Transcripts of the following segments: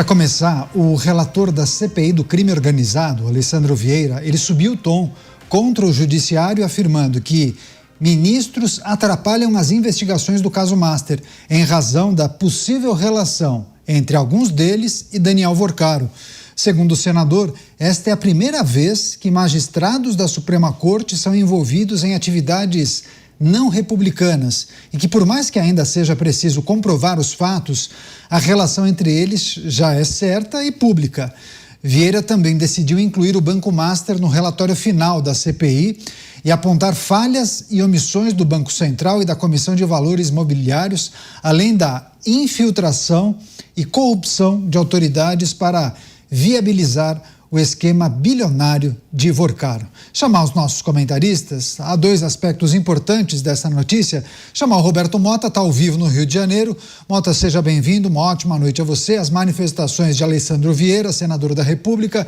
Para começar, o relator da CPI do crime organizado, Alessandro Vieira, ele subiu o tom contra o judiciário, afirmando que ministros atrapalham as investigações do caso Master em razão da possível relação entre alguns deles e Daniel Vorcaro. Segundo o senador, esta é a primeira vez que magistrados da Suprema Corte são envolvidos em atividades não republicanas e que, por mais que ainda seja preciso comprovar os fatos, a relação entre eles já é certa e pública. Vieira também decidiu incluir o Banco Master no relatório final da CPI e apontar falhas e omissões do Banco Central e da Comissão de Valores Mobiliários, além da infiltração e corrupção de autoridades para viabilizar o esquema bilionário de Vorcaro. Chamar os nossos comentaristas, há dois aspectos importantes dessa notícia. Chamar o Roberto Mota, está ao vivo no Rio de Janeiro. Mota, seja bem-vindo, uma ótima noite a você. As manifestações de Alessandro Vieira, senador da República,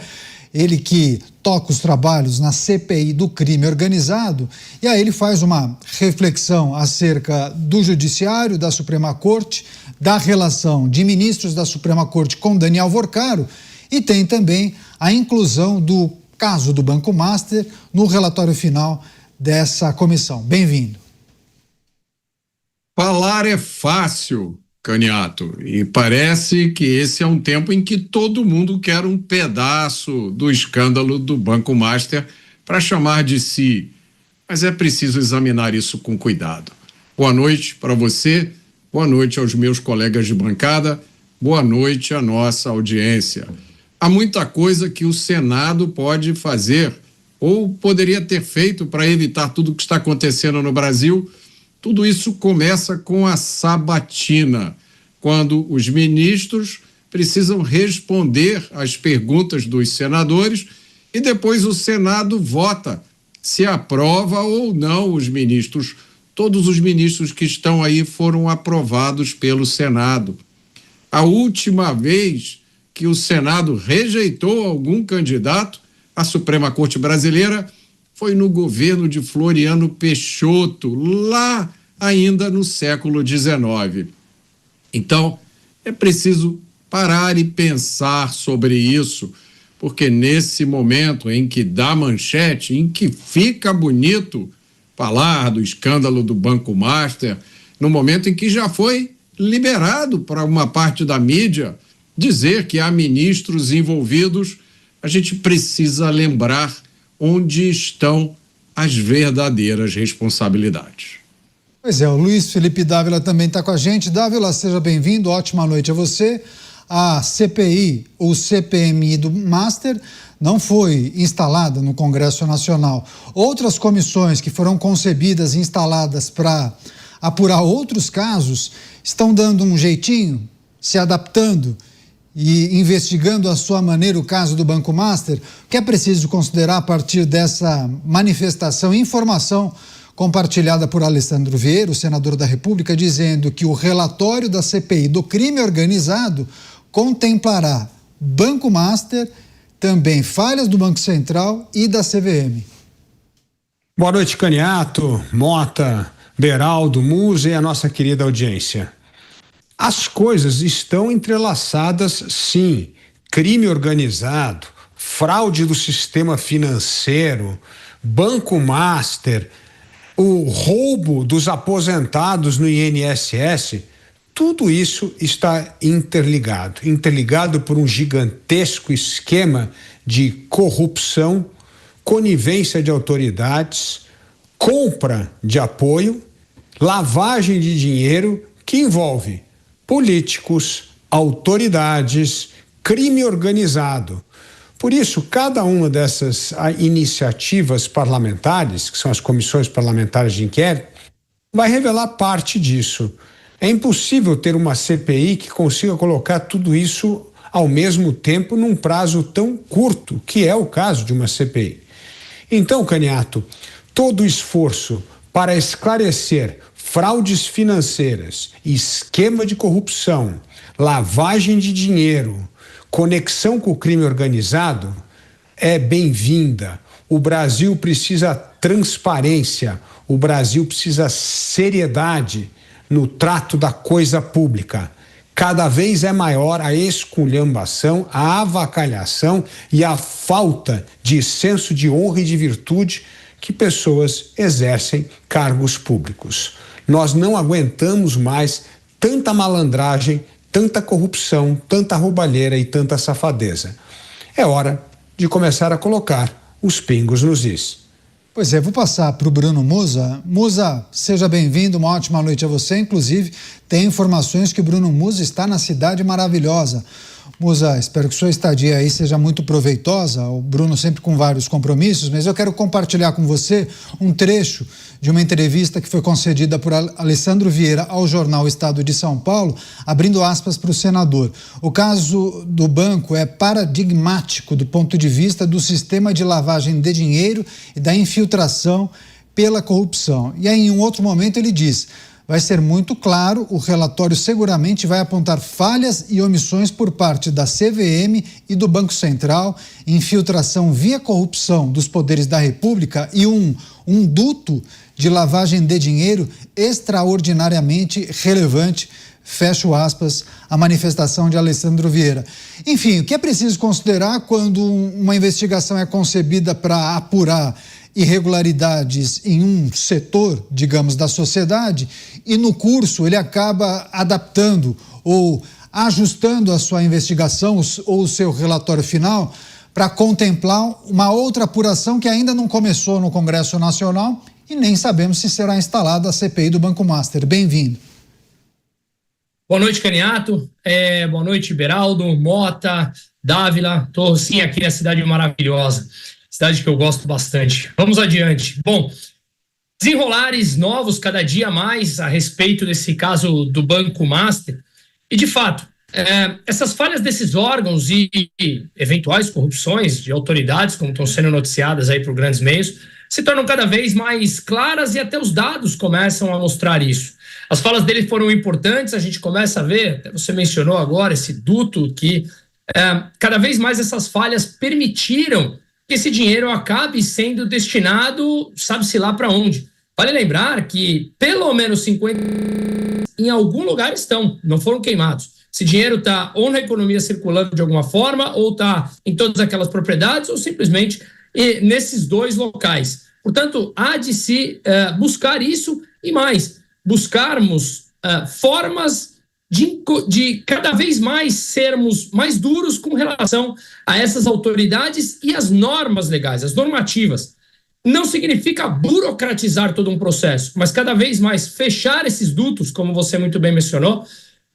ele que toca os trabalhos na CPI do crime organizado, e aí ele faz uma reflexão acerca do judiciário, da Suprema Corte, da relação de ministros da Suprema Corte com Daniel Vorcaro, e tem também a inclusão do caso do Banco Master no relatório final dessa comissão. Bem-vindo. Falar é fácil, Caniato, e parece que esse é um tempo em que todo mundo quer um pedaço do escândalo do Banco Master para chamar de si, mas é preciso examinar isso com cuidado. Boa noite para você, boa noite aos meus colegas de bancada, boa noite à nossa audiência. Há muita coisa que o Senado pode fazer ou poderia ter feito para evitar tudo o que está acontecendo no Brasil. Tudo isso começa com a sabatina, quando os ministros precisam responder às perguntas dos senadores e depois o Senado vota se aprova ou não os ministros. Todos os ministros que estão aí foram aprovados pelo Senado. A última vez que o Senado rejeitou algum candidato à Suprema Corte Brasileira foi no governo de Floriano Peixoto, lá ainda no século XIX. Então, é preciso parar e pensar sobre isso, porque nesse momento em que dá manchete, em que fica bonito falar do escândalo do Banco Master, no momento em que já foi liberado para uma parte da mídia dizer que há ministros envolvidos, a gente precisa lembrar onde estão as verdadeiras responsabilidades. Pois é, o Luiz Felipe Dávila também está com a gente. Dávila, seja bem-vindo, ótima noite a você. A CPI, ou CPMI do Master, não foi instalada no Congresso Nacional. Outras comissões que foram concebidas e instaladas para apurar outros casos estão dando um jeitinho, se adaptando e investigando à sua maneira o caso do Banco Master. O que é preciso considerar a partir dessa manifestação e informação compartilhada por Alessandro Vieira, o senador da República, dizendo que o relatório da CPI do crime organizado contemplará Banco Master, também falhas do Banco Central e da CVM. Boa noite, Caniato, Mota, Beraldo, Musa e a nossa querida audiência. As coisas estão entrelaçadas, sim. Crime organizado, fraude do sistema financeiro, Banco Master, o roubo dos aposentados no INSS, tudo isso está interligado por um gigantesco esquema de corrupção, conivência de autoridades, compra de apoio, lavagem de dinheiro que envolve políticos, autoridades, crime organizado. Por isso, cada uma dessas iniciativas parlamentares, que são as comissões parlamentares de inquérito, vai revelar parte disso. É impossível ter uma CPI que consiga colocar tudo isso ao mesmo tempo num prazo tão curto, que é o caso de uma CPI. Então, Caniato, todo o esforço para esclarecer fraudes financeiras, esquema de corrupção, lavagem de dinheiro, conexão com o crime organizado é bem-vinda. O Brasil precisa transparência, o Brasil precisa seriedade no trato da coisa pública. cada vez é maior a esculhambação, a avacalhação e a falta de senso de honra e de virtude que pessoas exercem cargos públicos. Nós não aguentamos mais tanta malandragem, tanta corrupção, tanta roubalheira e tanta safadeza. É hora de começar a colocar os pingos nos is. Pois é, vou passar para o Bruno Musa. Musa, seja bem-vindo, uma ótima noite a você. Inclusive, tem informações que o Bruno Musa está na Cidade Maravilhosa. Musa, espero que sua estadia aí seja muito proveitosa. O Bruno sempre com vários compromissos, mas eu quero compartilhar com você um trecho de uma entrevista que foi concedida por Alessandro Vieira ao jornal Estado de São Paulo, abrindo aspas para o senador. O caso do banco é paradigmático do ponto de vista do sistema de lavagem de dinheiro e da infiltração pela corrupção. E aí, em um outro momento, ele diz: vai ser muito claro, o relatório seguramente vai apontar falhas e omissões por parte da CVM e do Banco Central, infiltração via corrupção dos poderes da República e um duto de lavagem de dinheiro extraordinariamente relevante, fecho aspas, a manifestação de Alessandro Vieira. Enfim, o que é preciso considerar quando uma investigação é concebida para apurar irregularidades em um setor, digamos, da sociedade, e no curso ele acaba adaptando ou ajustando a sua investigação ou o seu relatório final para contemplar uma outra apuração que ainda não começou no Congresso Nacional e nem sabemos se será instalada a CPI do Banco Master. Bem-vindo. Boa noite, Caniato. Boa noite, Beraldo, Mota, Dávila. Estou sim aqui na Cidade Maravilhosa. Cidade que eu gosto bastante. Vamos adiante. Bom, desenrolares novos cada dia mais a respeito desse caso do Banco Master. E, de fato, essas falhas desses órgãos e eventuais corrupções de autoridades, como estão sendo noticiadas aí por grandes meios, se tornam cada vez mais claras e até os dados começam a mostrar isso. As falas dele foram importantes, a gente começa a ver, até você mencionou agora, esse duto que cada vez mais essas falhas permitiram que esse dinheiro acabe sendo destinado, sabe-se lá para onde. Vale lembrar que pelo menos 50 em algum lugar estão, não foram queimados. Esse dinheiro está ou na economia circulando de alguma forma, ou está em todas aquelas propriedades, ou simplesmente nesses dois locais. Portanto, há de se buscar isso e mais, buscarmos formas de cada vez mais sermos mais duros com relação a essas autoridades e as normas legais, as normativas. Não significa burocratizar todo um processo, mas cada vez mais fechar esses dutos, como você muito bem mencionou,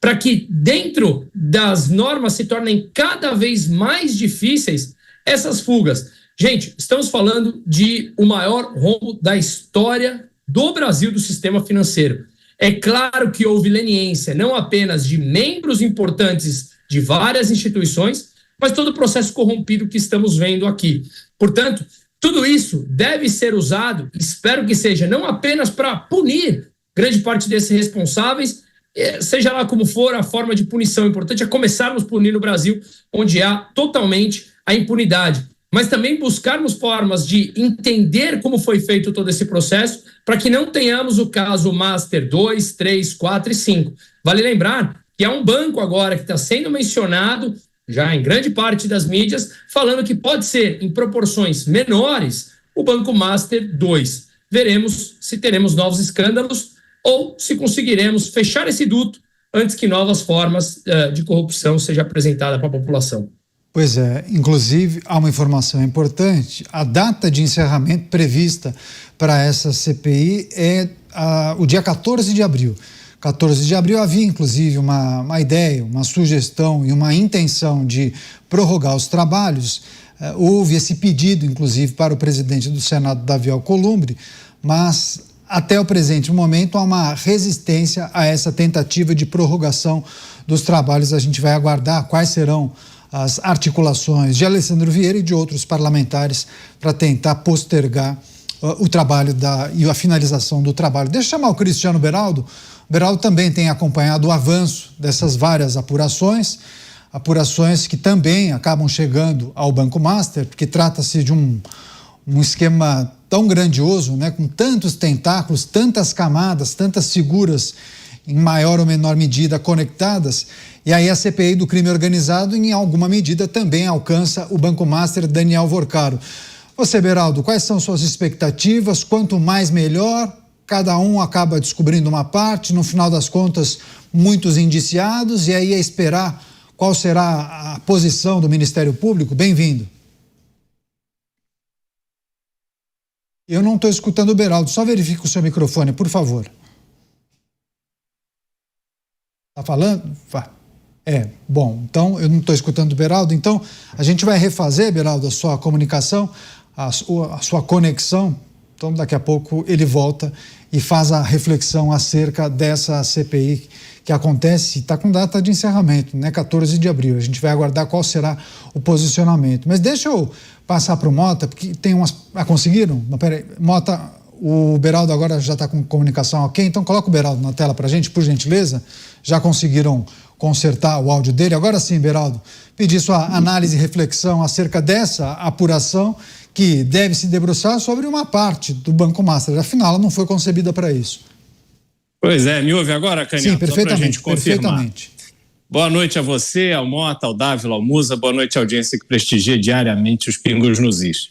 para que dentro das normas se tornem cada vez mais difíceis essas fugas. Gente, estamos falando de o maior rombo da história do Brasil, do sistema financeiro. É claro que houve leniência, não apenas de membros importantes de várias instituições, mas todo o processo corrompido que estamos vendo aqui. Portanto, tudo isso deve ser usado, espero que seja, não apenas para punir grande parte desses responsáveis, seja lá como for a forma de punição. O importante é começarmos a punir no Brasil, onde há totalmente a impunidade, mas também buscarmos formas de entender como foi feito todo esse processo, para que não tenhamos o caso Master 2, 3, 4 e 5. Vale lembrar que há um banco agora que está sendo mencionado, já em grande parte das mídias, falando que pode ser, em proporções menores, o Banco Master 2. Veremos se teremos novos escândalos ou se conseguiremos fechar esse duto antes que novas formas de corrupção sejam apresentadas para a população. Pois é, inclusive há uma informação importante: a data de encerramento prevista para essa CPI é o dia 14 de abril. 14 de abril havia inclusive uma ideia, uma sugestão e uma intenção de prorrogar os trabalhos. Houve esse pedido inclusive para o presidente do Senado, Davi Alcolumbre, mas até o presente momento há uma resistência a essa tentativa de prorrogação dos trabalhos. A gente vai aguardar quais serão as articulações de Alessandro Vieira e de outros parlamentares para tentar postergar o trabalho e a finalização do trabalho. Deixa eu chamar o Cristiano Beraldo. O Beraldo também tem acompanhado o avanço dessas várias apurações que também acabam chegando ao Banco Master, porque trata-se de um esquema tão grandioso, né, com tantos tentáculos, tantas camadas, tantas figuras em maior ou menor medida, conectadas. E aí a CPI do crime organizado, em alguma medida, também alcança o Banco Master Daniel Vorcaro. Você, Beraldo, quais são suas expectativas? Quanto mais, melhor? Cada um acaba descobrindo uma parte, no final das contas, muitos indiciados, e aí é esperar qual será a posição do Ministério Público. Bem-vindo. Eu não estou escutando o Beraldo, só verifique o seu microfone, por favor. Está falando? Bom, então eu não estou escutando o Beraldo, então a gente vai refazer, Beraldo, a sua comunicação, a sua conexão, então daqui a pouco ele volta e faz a reflexão acerca dessa CPI que acontece, está com data de encerramento, né, 14 de abril, a gente vai aguardar qual será o posicionamento. Mas deixa eu passar para o Mota, porque tem umas... conseguiram? Não, peraí, Mota, o Beraldo agora já está com comunicação ok, então coloca o Beraldo na tela para a gente, por gentileza. Já conseguiram consertar o áudio dele? Agora sim, Beraldo, pedir sua análise e reflexão acerca dessa apuração que deve se debruçar sobre uma parte do Banco Master, afinal ela não foi concebida para isso. Pois é, me ouve agora, Caniato? Sim, perfeitamente, perfeitamente. Boa noite a você, ao Mota, ao Dávila, ao Musa, boa noite à audiência que prestigia diariamente os Pingos nos Is.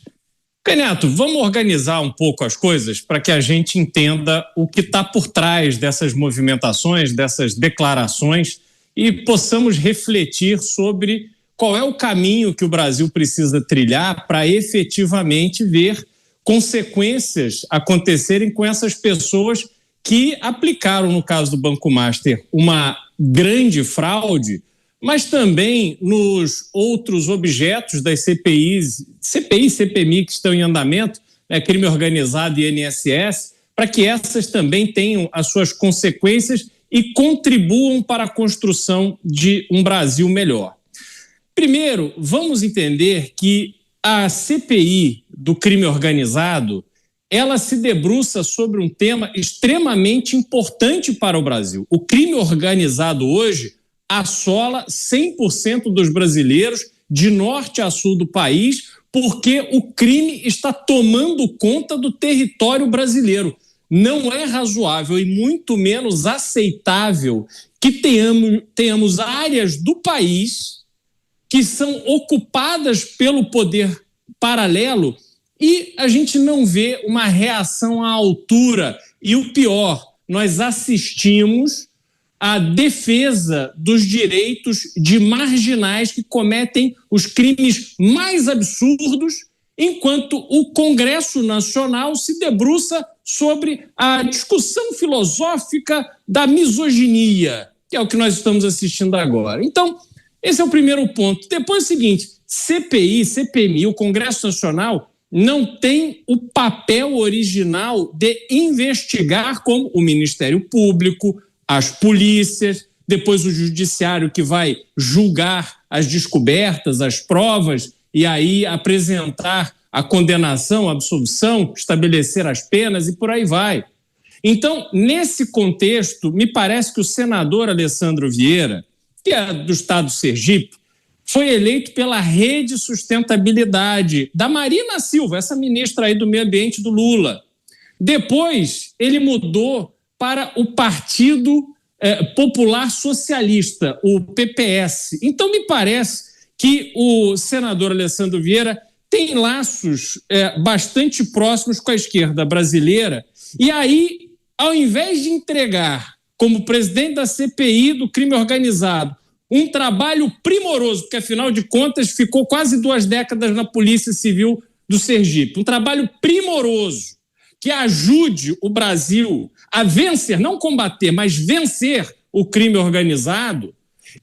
Caniato, vamos organizar um pouco as coisas para que a gente entenda o que está por trás dessas movimentações, dessas declarações e possamos refletir sobre qual é o caminho que o Brasil precisa trilhar para efetivamente ver consequências acontecerem com essas pessoas que aplicaram, no caso do Banco Master, uma grande fraude, mas também nos outros objetos das CPIs, CPI e CPMI que estão em andamento, né, crime organizado e INSS, para que essas também tenham as suas consequências e contribuam para a construção de um Brasil melhor. Primeiro, vamos entender que a CPI do crime organizado, ela se debruça sobre um tema extremamente importante para o Brasil. O crime organizado hoje assola 100% dos brasileiros de norte a sul do país, porque o crime está tomando conta do território brasileiro. Não é razoável e muito menos aceitável que tenhamos áreas do país que são ocupadas pelo poder paralelo e a gente não vê uma reação à altura. E o pior, nós assistimos à defesa dos direitos de marginais que cometem os crimes mais absurdos, enquanto o Congresso Nacional se debruça sobre a discussão filosófica da misoginia, que é o que nós estamos assistindo agora. Então, esse é o primeiro ponto. Depois é o seguinte, CPI, CPMI, o Congresso Nacional não tem o papel original de investigar como o Ministério Público, as polícias, depois o Judiciário que vai julgar as descobertas, as provas e aí apresentar a condenação, a absolvição, estabelecer as penas e por aí vai. Então, nesse contexto, me parece que o senador Alessandro Vieira, que é do estado do Sergipe, foi eleito pela Rede Sustentabilidade da Marina Silva, essa ministra aí do Meio Ambiente do Lula. Depois, ele mudou para o Partido Popular Socialista, o PPS. Então, me parece que o senador Alessandro Vieira tem laços bastante próximos com a esquerda brasileira. E aí, ao invés de entregar, como presidente da CPI do crime organizado, um trabalho primoroso, porque, afinal de contas, ficou quase 2 décadas na Polícia Civil do Sergipe. Um trabalho primoroso que ajude o Brasil a vencer, não combater, mas vencer o crime organizado,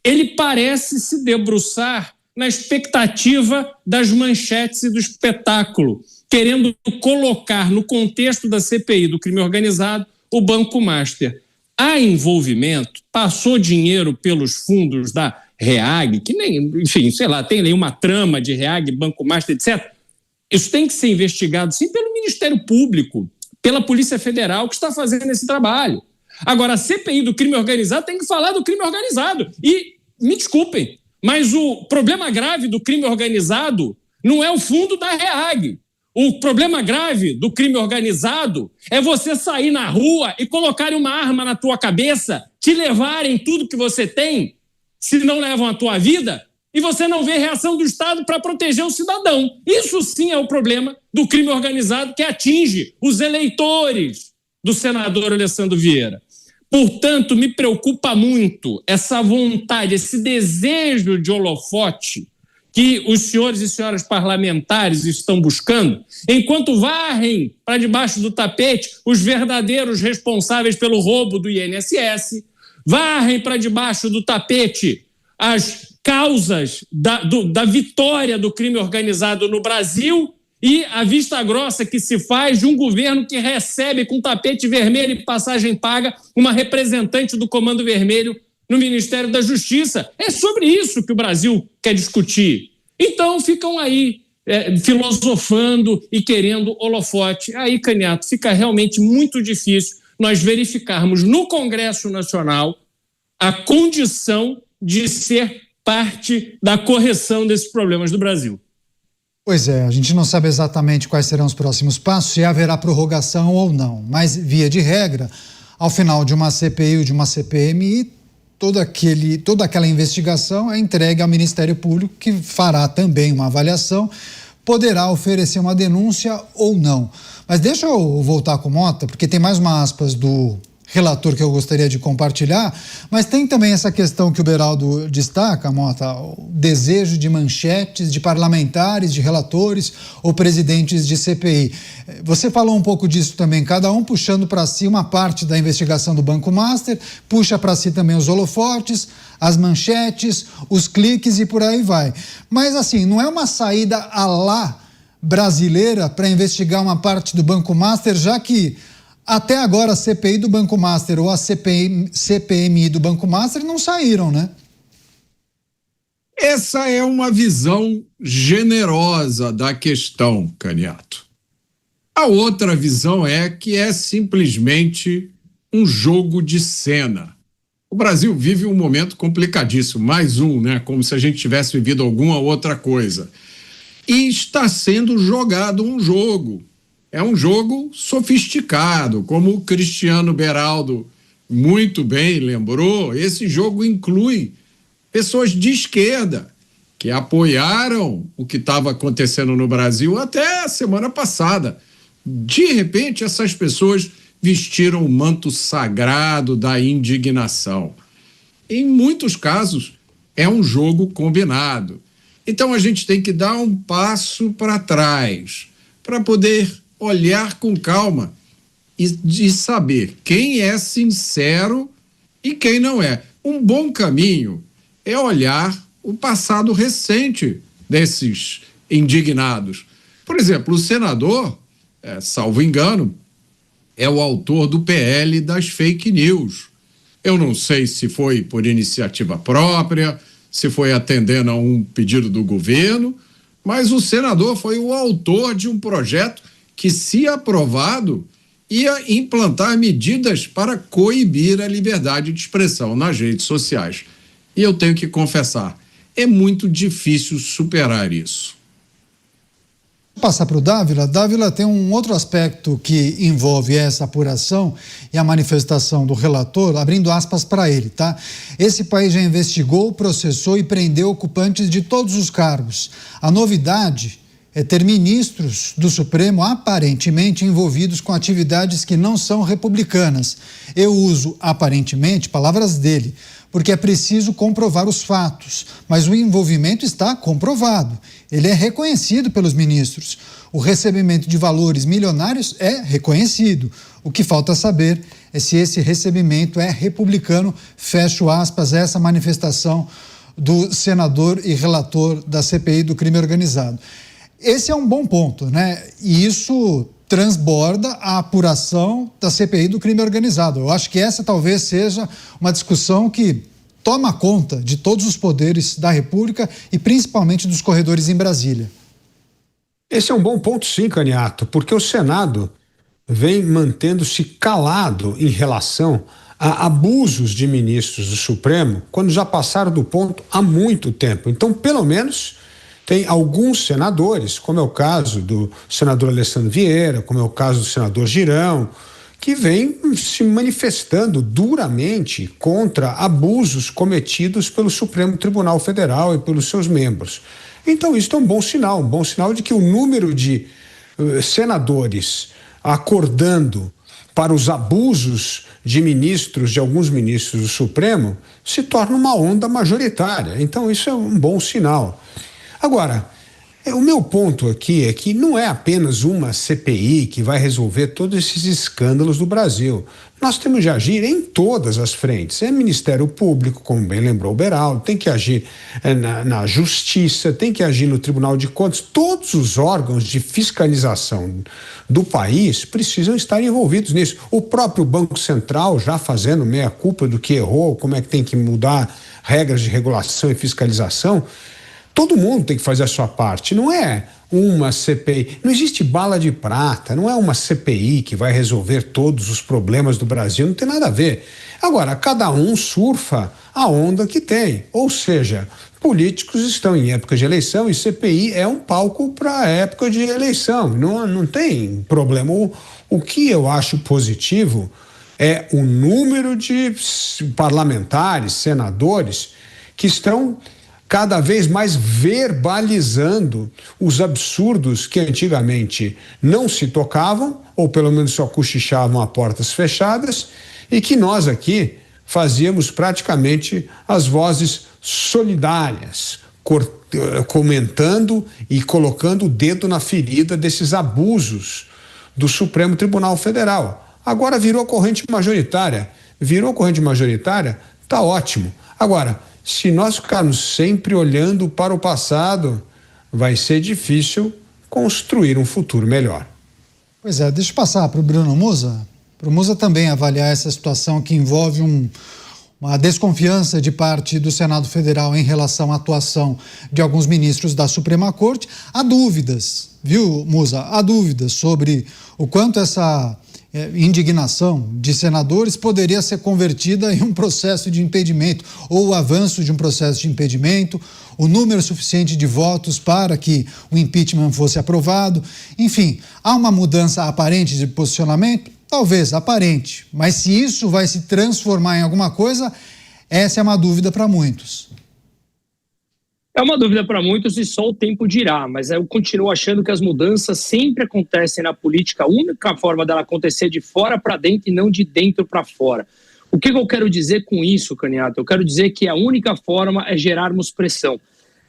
ele parece se debruçar na expectativa das manchetes e do espetáculo, querendo colocar no contexto da CPI do crime organizado o Banco Master. Há envolvimento, passou dinheiro pelos fundos da REAG, que nem, enfim, sei lá, tem aí uma trama de REAG, Banco Master, etc. Isso tem que ser investigado, sim, pelo Ministério Público, pela Polícia Federal, que está fazendo esse trabalho. Agora, a CPI do crime organizado tem que falar do crime organizado. E, me desculpem, mas o problema grave do crime organizado não é o fundo da REAG. O problema grave do crime organizado é você sair na rua e colocar uma arma na tua cabeça, te levarem tudo que você tem, se não levam a tua vida, e você não vê reação do Estado para proteger o cidadão. Isso sim é o problema do crime organizado que atinge os eleitores do senador Alessandro Vieira. Portanto, me preocupa muito essa vontade, esse desejo de holofote que os senhores e senhoras parlamentares estão buscando, enquanto varrem para debaixo do tapete os verdadeiros responsáveis pelo roubo do INSS, varrem para debaixo do tapete as causas da vitória do crime organizado no Brasil e a vista grossa que se faz de um governo que recebe com tapete vermelho e passagem paga uma representante do Comando Vermelho no Ministério da Justiça. É sobre isso que o Brasil quer discutir. Então ficam aí filosofando e querendo holofote. Aí, Caniato, fica realmente muito difícil nós verificarmos no Congresso Nacional a condição de ser parte da correção desses problemas do Brasil. Pois é, a gente não sabe exatamente quais serão os próximos passos, se haverá prorrogação ou não, mas via de regra, ao final de uma CPI ou de uma CPMI, toda aquela investigação é entregue ao Ministério Público, que fará também uma avaliação, poderá oferecer uma denúncia ou não. Mas deixa eu voltar com o Mota, porque tem mais uma aspas do relator que eu gostaria de compartilhar, mas tem também essa questão que o Beraldo destaca, Mota, o desejo de manchetes de parlamentares, de relatores ou presidentes de CPI. Você falou um pouco disso também, cada um puxando para si uma parte da investigação do Banco Master, puxa para si também os holofotes, as manchetes, os cliques e por aí vai. Mas assim, não é uma saída à la brasileira para investigar uma parte do Banco Master, já que até agora a CPI do Banco Master ou a CPMI do Banco Master não saíram, né? Essa é uma visão generosa da questão, Caniato. A outra visão é que é simplesmente um jogo de cena. O Brasil vive um momento complicadíssimo, mais um, né? Como se a gente tivesse vivido alguma outra coisa. E está sendo jogado um jogo. É um jogo sofisticado, como o Cristiano Beraldo muito bem lembrou. Esse jogo inclui pessoas de esquerda que apoiaram o que estava acontecendo no Brasil até a semana passada. De repente, essas pessoas vestiram o manto sagrado da indignação. Em muitos casos, é um jogo combinado. Então, a gente tem que dar um passo para trás para poder olhar com calma e saber quem é sincero e quem não é. Um bom caminho é olhar o passado recente desses indignados. Por exemplo, o senador, salvo engano, é o autor do PL das fake news. Eu não sei se foi por iniciativa própria, se foi atendendo a um pedido do governo, mas o senador foi o autor de um projeto que, se aprovado, ia implantar medidas para coibir a liberdade de expressão nas redes sociais. E eu tenho que confessar, é muito difícil superar isso. Vou passar para o Dávila. Dávila, tem um outro aspecto que envolve essa apuração e a manifestação do relator, abrindo aspas para ele, tá? Esse país já investigou, processou e prendeu ocupantes de todos os cargos. A novidade é ter ministros do Supremo aparentemente envolvidos com atividades que não são republicanas. Eu uso aparentemente, palavras dele, porque é preciso comprovar os fatos, mas o envolvimento está comprovado. Ele é reconhecido pelos ministros. O recebimento de valores milionários é reconhecido. O que falta saber é se esse recebimento é republicano, fecho aspas, essa manifestação do senador e relator da CPI do crime organizado. Esse é um bom ponto, né? E isso transborda a apuração da CPI do crime organizado. Eu acho que essa talvez seja uma discussão que toma conta de todos os poderes da República e principalmente dos corredores em Brasília. Esse é um bom ponto, sim, Caniato, porque o Senado vem mantendo-se calado em relação a abusos de ministros do Supremo quando já passaram do ponto há muito tempo. Então, pelo menos, tem alguns senadores, como é o caso do senador Alessandro Vieira, como é o caso do senador Girão, que vem se manifestando duramente contra abusos cometidos pelo Supremo Tribunal Federal e pelos seus membros. Então isso é um bom sinal de que o número de senadores acordando para os abusos de alguns ministros do Supremo se torna uma onda majoritária. Então isso é um bom sinal. Agora, o meu ponto aqui é que não é apenas uma CPI que vai resolver todos esses escândalos do Brasil. Nós temos de agir em todas as frentes. É Ministério Público, como bem lembrou o Beraldo, tem que agir na Justiça, tem que agir no Tribunal de Contas. Todos os órgãos de fiscalização do país precisam estar envolvidos nisso. O próprio Banco Central já fazendo meia-culpa do que errou, como é que tem que mudar regras de regulação e fiscalização. Todo mundo tem que fazer a sua parte, não é uma CPI, não existe bala de prata, não é uma CPI que vai resolver todos os problemas do Brasil, não tem nada a ver. Agora, cada um surfa a onda que tem, ou seja, políticos estão em época de eleição e CPI é um palco para a época de eleição, não tem problema. O que eu acho positivo é o número de parlamentares, senadores que estão cada vez mais verbalizando os absurdos que antigamente não se tocavam, ou pelo menos só cochichavam a portas fechadas, e que nós aqui fazíamos praticamente as vozes solidárias, comentando e colocando o dedo na ferida desses abusos do Supremo Tribunal Federal. Agora virou corrente majoritária. Tá ótimo. Agora, se nós ficarmos sempre olhando para o passado, vai ser difícil construir um futuro melhor. Pois é, deixa eu passar para o Bruno Musa. Para o Musa também avaliar essa situação que envolve uma desconfiança de parte do Senado Federal em relação à atuação de alguns ministros da Suprema Corte. Há dúvidas, viu, Musa? Há dúvidas sobre o quanto essa indignação de senadores poderia ser convertida em um processo de impedimento ou o avanço de um processo de impedimento, o número suficiente de votos para que o impeachment fosse aprovado. Enfim, há uma mudança aparente de posicionamento? Talvez, aparente, mas se isso vai se transformar em alguma coisa, essa é uma dúvida para muitos. É uma dúvida para muitos e só o tempo dirá, mas eu continuo achando que as mudanças sempre acontecem na política. A única forma dela acontecer é de fora para dentro e não de dentro para fora. O que eu quero dizer com isso, Caniato? Eu quero dizer que a única forma é gerarmos pressão.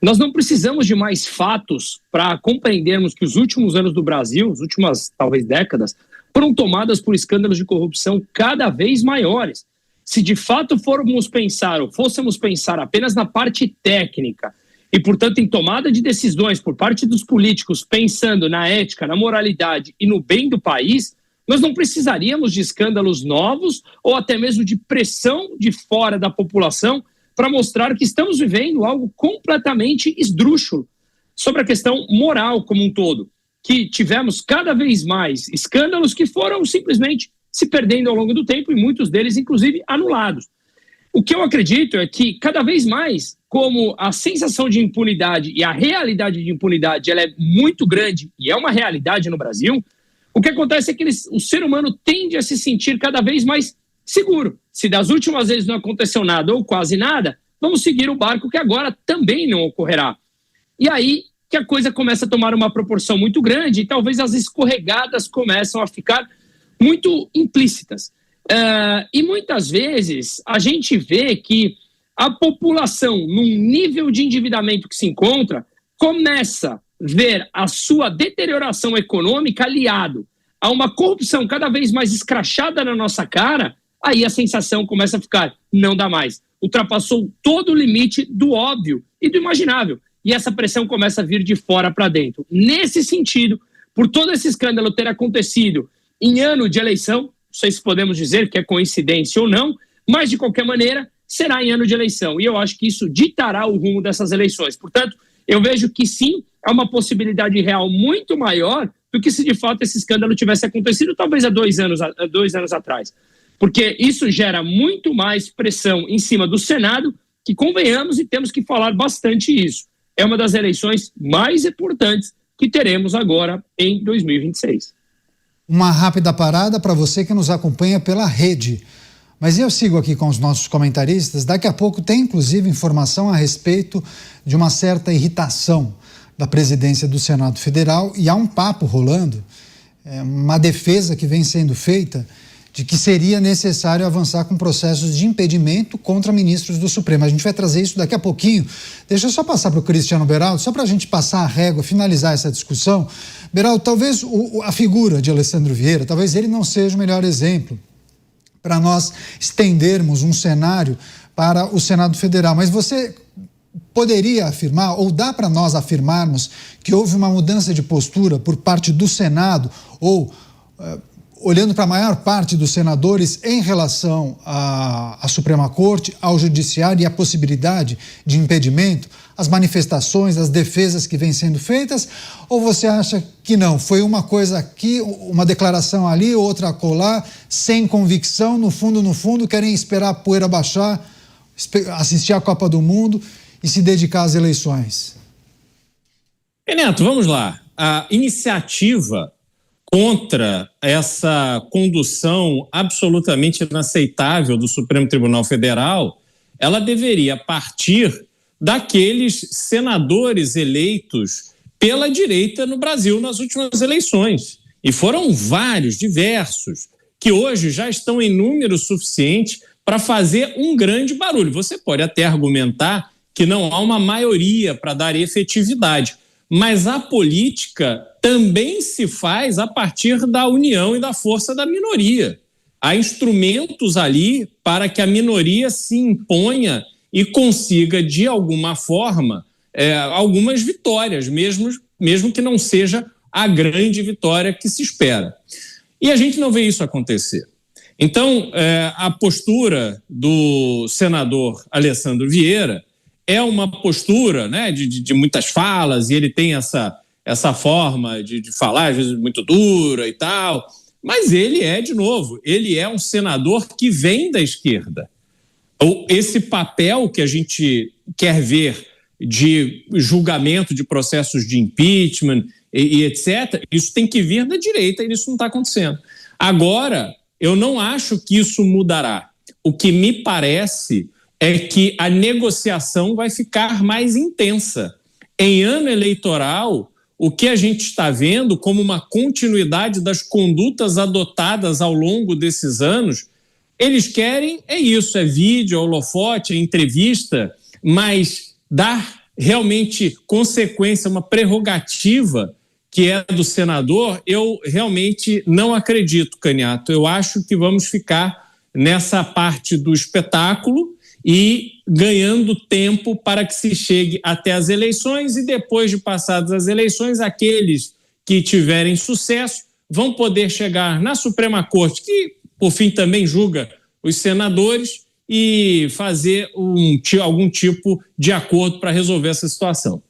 Nós não precisamos de mais fatos para compreendermos que os últimos anos do Brasil, as últimas talvez décadas, foram tomadas por escândalos de corrupção cada vez maiores. Se de fato fôssemos pensar apenas na parte técnica, e, portanto, em tomada de decisões por parte dos políticos, pensando na ética, na moralidade e no bem do país, nós não precisaríamos de escândalos novos ou até mesmo de pressão de fora da população para mostrar que estamos vivendo algo completamente esdrúxulo sobre a questão moral como um todo, que tivemos cada vez mais escândalos que foram simplesmente se perdendo ao longo do tempo e muitos deles, inclusive, anulados. O que eu acredito é que cada vez mais, como a sensação de impunidade e a realidade de impunidade ela é muito grande e é uma realidade no Brasil, o que acontece é que o ser humano tende a se sentir cada vez mais seguro. Se das últimas vezes não aconteceu nada ou quase nada, vamos seguir o barco que agora também não ocorrerá. E aí que a coisa começa a tomar uma proporção muito grande e talvez as escorregadas começam a ficar muito implícitas. E muitas vezes a gente vê que a população, num nível de endividamento que se encontra, começa a ver a sua deterioração econômica aliado a uma corrupção cada vez mais escrachada na nossa cara, aí a sensação começa a ficar, não dá mais. Ultrapassou todo o limite do óbvio e do imaginável. E essa pressão começa a vir de fora para dentro. Nesse sentido, por todo esse escândalo ter acontecido em ano de eleição, não sei se podemos dizer que é coincidência ou não, mas de qualquer maneira será em ano de eleição. E eu acho que isso ditará o rumo dessas eleições. Portanto, eu vejo que sim, há uma possibilidade real muito maior do que se de fato esse escândalo tivesse acontecido talvez há 2 anos atrás. Porque isso gera muito mais pressão em cima do Senado, que convenhamos e temos que falar bastante isso. É uma das eleições mais importantes que teremos agora em 2026. Uma rápida parada para você que nos acompanha pela rede. Mas eu sigo aqui com os nossos comentaristas. Daqui a pouco tem, inclusive, informação a respeito de uma certa irritação da presidência do Senado Federal, e há um papo rolando, uma defesa que vem sendo feita de que seria necessário avançar com processos de impedimento contra ministros do Supremo. A gente vai trazer isso daqui a pouquinho. Deixa eu só passar para o Cristiano Beraldo, só para a gente passar a régua, finalizar essa discussão. Beraldo, talvez a figura de Alessandro Vieira, talvez ele não seja o melhor exemplo para nós estendermos um cenário para o Senado Federal, mas você poderia afirmar, ou dá para nós afirmarmos, que houve uma mudança de postura por parte do Senado, ou olhando para a maior parte dos senadores em relação à Suprema Corte, ao Judiciário e à possibilidade de impedimento, as manifestações, as defesas que vêm sendo feitas, ou você acha que não? Foi uma coisa aqui, uma declaração ali, outra acolá, sem convicção, no fundo, querem esperar a poeira baixar, assistir à Copa do Mundo e se dedicar às eleições? Neto, vamos lá. A iniciativa contra essa condução absolutamente inaceitável do Supremo Tribunal Federal, ela deveria partir daqueles senadores eleitos pela direita no Brasil nas últimas eleições. E foram vários, diversos, que hoje já estão em número suficiente para fazer um grande barulho. Você pode até argumentar que não há uma maioria para dar efetividade, mas a política também se faz a partir da união e da força da minoria. Há instrumentos ali para que a minoria se imponha e consiga, de alguma forma, algumas vitórias, mesmo que não seja a grande vitória que se espera. E a gente não vê isso acontecer. Então, a postura do senador Alessandro Vieira é uma postura, né, de muitas falas, e ele tem essa forma de falar, às vezes, muito dura e tal, mas de novo, ele é um senador que vem da esquerda. Esse papel que a gente quer ver de julgamento de processos de impeachment e etc., isso tem que vir da direita e isso não está acontecendo. Agora, eu não acho que isso mudará. O que me parece é que a negociação vai ficar mais intensa. Em ano eleitoral, o que a gente está vendo como uma continuidade das condutas adotadas ao longo desses anos, eles querem, isso, vídeo, holofote, entrevista, mas dar realmente consequência, uma prerrogativa que é do senador, eu realmente não acredito, Caniato. Eu acho que vamos ficar nessa parte do espetáculo e ganhando tempo para que se chegue até as eleições, e depois de passadas as eleições, aqueles que tiverem sucesso vão poder chegar na Suprema Corte, que por fim também julga os senadores, e fazer algum tipo de acordo para resolver essa situação.